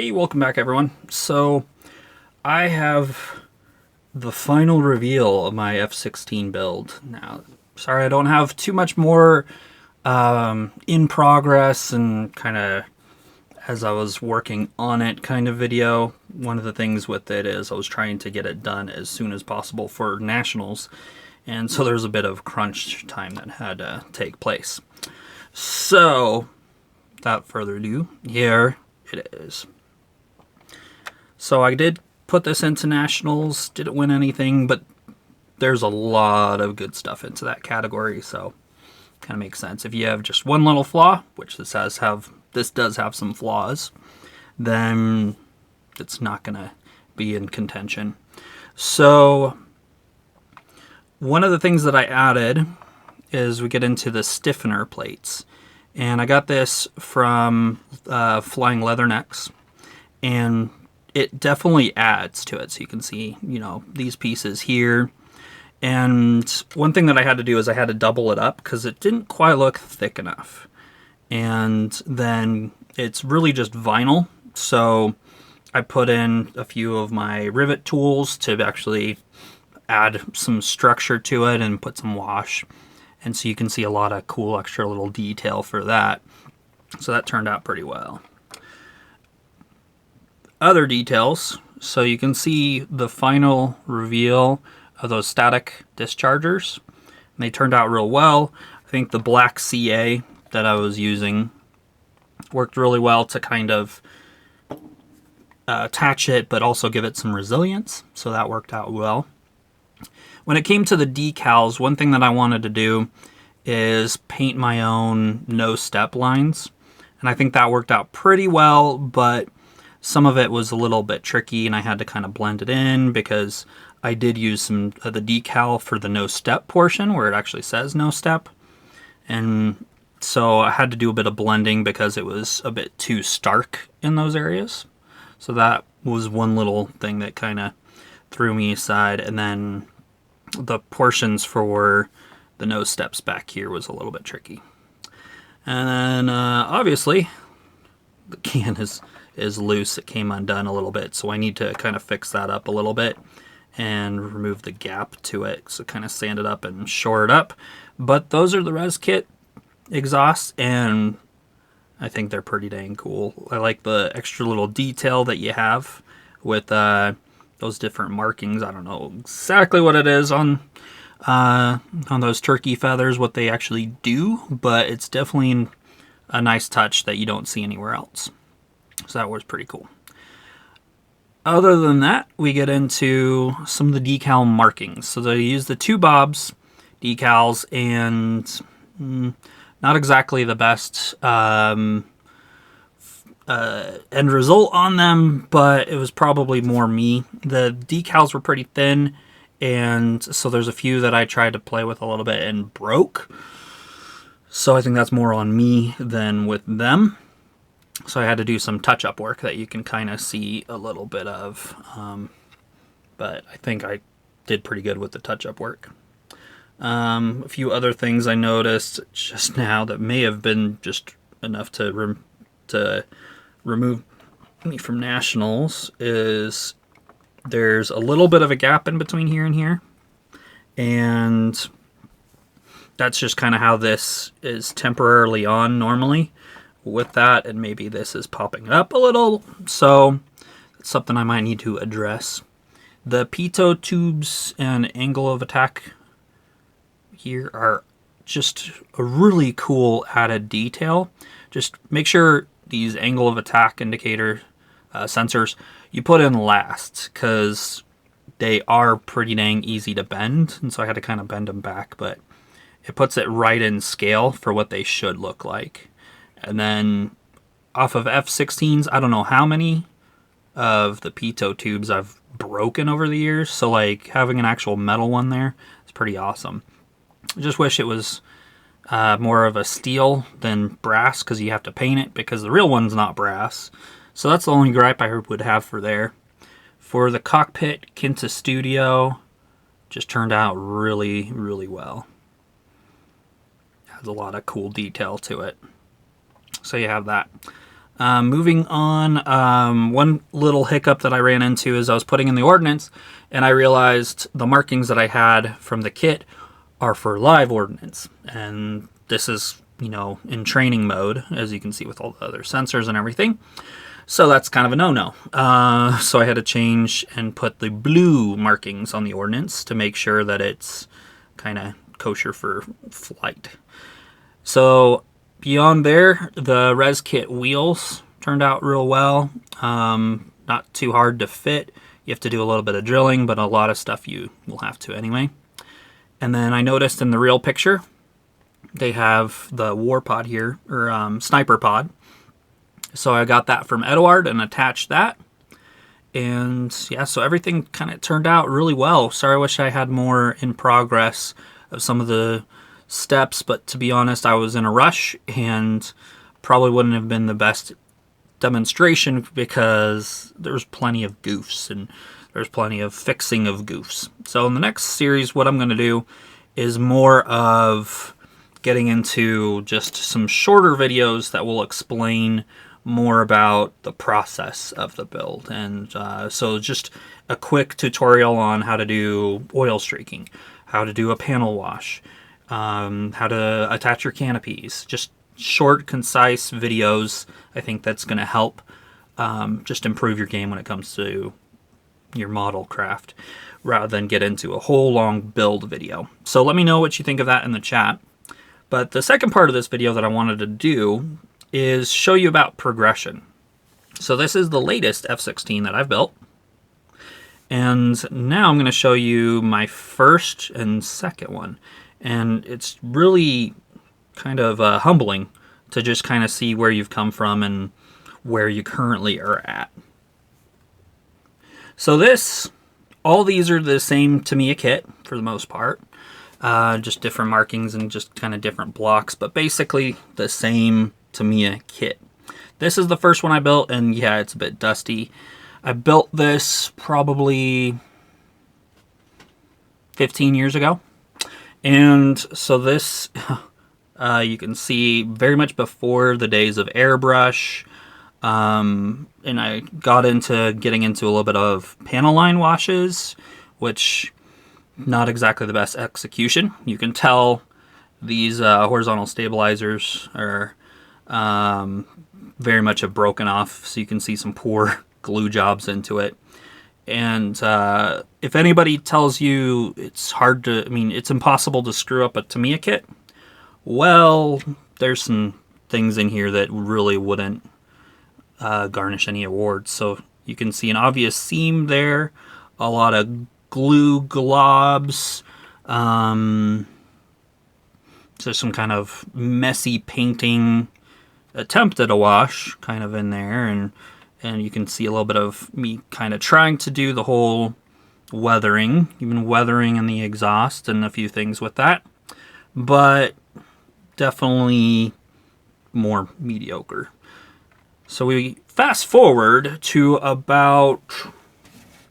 Hey, welcome back everyone. So I have the final reveal of my f-16 build. Now, sorry I don't have too much more in progress and kind of as I was working on it kind of video. One of the things with it is I was trying to get it done as soon as possible for nationals, and so there's a bit of crunch time that had to take place. So without further ado, here it is. So I did put this into nationals, didn't win anything, but there's a lot of good stuff into that category, so kind of makes sense. If you have just one little flaw, which this does have some flaws, then it's not gonna be in contention. So one of the things that I added is we get into the stiffener plates, and I got this from Flying Leathernecks, and it definitely adds to it. So you can see, you know, these pieces here. And one thing that I had to do is I had to double it up because it didn't quite look thick enough. And then it's really just vinyl. So I put in a few of my rivet tools to actually add some structure to it and put some wash. And so you can see a lot of cool extra little detail for that. So that turned out pretty well. Other details, so you can see the final reveal of those static dischargers. They turned out real well. I think the black CA that I was using worked really well to kind of attach it, but also give it some resilience, so that worked out well. When it came to the decals, one thing that I wanted to do is paint my own no step lines, and I think that worked out pretty well, but some of it was a little bit tricky and I had to kind of blend it in because I did use some of the decal for the no step portion where it actually says no step. And so I had to do a bit of blending because it was a bit too stark in those areas. So that was one little thing that kind of threw me aside. And then the portions for the no steps back here was a little bit tricky. And then obviously the can is loose. It came undone a little bit, so I need to kind of fix that up a little bit and remove the gap to it, so kind of sand it up and shore it up. But those are the res kit exhausts, and I think they're pretty dang cool. I like the extra little detail that you have with those different markings. I don't know exactly what it is on those turkey feathers, what they actually do, but it's definitely a nice touch that you don't see anywhere else. So that was pretty cool. Other than that, we get into some of the decal markings. So they use the 2 Bobs decals, and not exactly the best end result on them, but it was probably more me. The decals were pretty thin, and so there's a few that I tried to play with a little bit and broke. So I think that's more on me than with them. So I had to do some touch-up work that you can kind of see a little bit of. But I think I did pretty good with the touch-up work. A few other things I noticed just now that may have been just enough to remove me from nationals is there's a little bit of a gap in between here and here. And that's just kind of how this is temporarily on normally. With that, and maybe this is popping up a little, so it's something I might need to address. The pitot tubes and angle of attack here are just a really cool added detail. Just make sure these angle of attack indicator sensors you put in last, because they are pretty dang easy to bend, and so I had to kind of bend them back, but it puts it right in scale for what they should look like. And then off of F-16s, I don't know how many of the pitot tubes I've broken over the years. So like having an actual metal one there is pretty awesome. I just wish it was more of a steel than brass, because you have to paint it, because the real one's not brass. So that's the only gripe I would have for there. For the cockpit Kinta Studio, just turned out really, really well. Has a lot of cool detail to it. So you have that. Moving on, one little hiccup that I ran into is I was putting in the ordnance, and I realized the markings that I had from the kit are for live ordnance. And this is, you know, in training mode, as you can see with all the other sensors and everything. So that's kind of a no-no. So I had to change and put the blue markings on the ordnance to make sure that it's kind of kosher for flight. So beyond there, the res kit wheels turned out real well. Not too hard to fit. You have to do a little bit of drilling, but a lot of stuff you will have to anyway. And then I noticed in the real picture, they have the war pod here, or sniper pod. So I got that from Eduard and attached that. And yeah, so everything kind of turned out really well. Sorry, I wish I had more in progress of some of the steps, but to be honest, I was in a rush and probably wouldn't have been the best demonstration because there's plenty of goofs and there's plenty of fixing of goofs. So in the next series, what I'm going to do is more of getting into just some shorter videos that will explain more about the process of the build. And so just a quick tutorial on how to do oil streaking, how to do a panel wash, how to attach your canopies. Just short, concise videos. I think that's going to help just improve your game when it comes to your model craft, rather than get into a whole long build video. So let me know what you think of that in the chat. But the second part of this video that I wanted to do is show you about progression. So this is the latest F-16 that I've built. And now I'm going to show you my first and second one. And it's really kind of humbling to just kind of see where you've come from and where you currently are at. So all these are the same Tamiya kit for the most part. Just different markings and just kind of different blocks, but basically the same Tamiya kit. This is the first one I built, and yeah, it's a bit dusty. I built this probably 15 years ago. And so this, you can see very much before the days of airbrush. And I got into getting into a little bit of panel line washes, which not exactly the best execution. You can tell these horizontal stabilizers are very much have broken off, so you can see some poor glue jobs into it. And if anybody tells you it's it's impossible to screw up a Tamiya kit, well, there's some things in here that really wouldn't garnish any awards. So you can see an obvious seam there, a lot of glue globs, so some kind of messy painting attempt at a wash kind of in there, and you can see a little bit of me kind of trying to do the whole weathering, even weathering in the exhaust and a few things with that, but definitely more mediocre. So we fast forward to about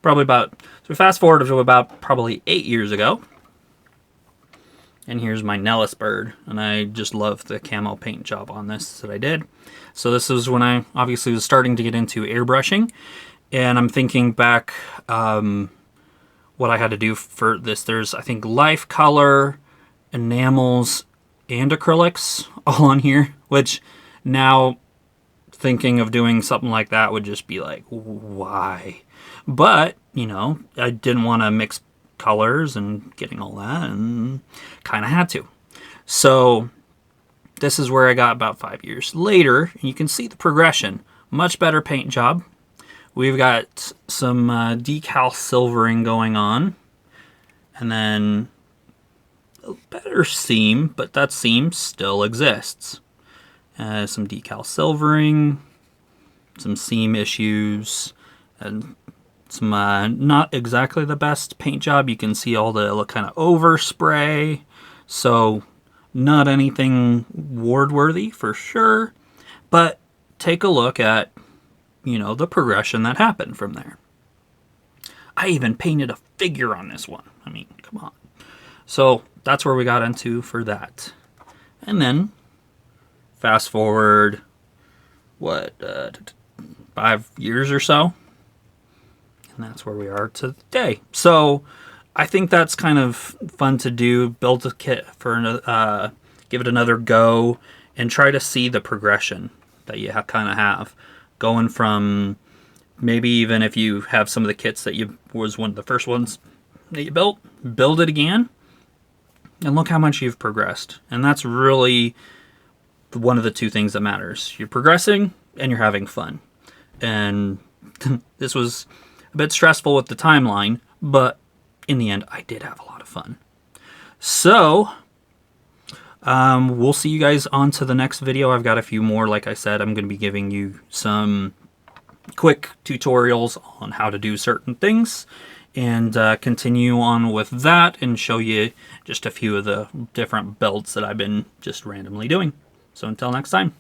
probably 8 years ago. And here's my Nellis bird, and I just love the camo paint job on this that I did. So this is when I obviously was starting to get into airbrushing, and I'm thinking back what I had to do for this. There's, I think, life color, enamels, and acrylics all on here, which now thinking of doing something like that would just be like, why? But, you know, I didn't want to mix colors and getting all that, and kind of had to. So this is where I got about 5 years later, and you can see the progression. Much better paint job. We've got some decal silvering going on, and then a better seam, but that seam still exists. Some decal silvering, some seam issues, and some not exactly the best paint job. You can see all the kind of overspray, so not anything award-worthy for sure, but take a look at, you know, the progression that happened from there. I even painted a figure on this one. I mean, come on. So that's where we got into for that. And then fast forward what, 5 years or so. And that's where we are today. So I think that's kind of fun to do. Build a kit for give it another go and try to see the progression that you kind of have. Going from maybe even if you have some of the kits that you was one of the first ones that you build it again and look how much you've progressed. And that's really one of the two things that matters. You're progressing and you're having fun. And this was a bit stressful with the timeline, but in the end, I did have a lot of fun. So, we'll see you guys on to the next video. I've got a few more. Like I said, I'm going to be giving you some quick tutorials on how to do certain things and continue on with that and show you just a few of the different builds that I've been just randomly doing. So until next time.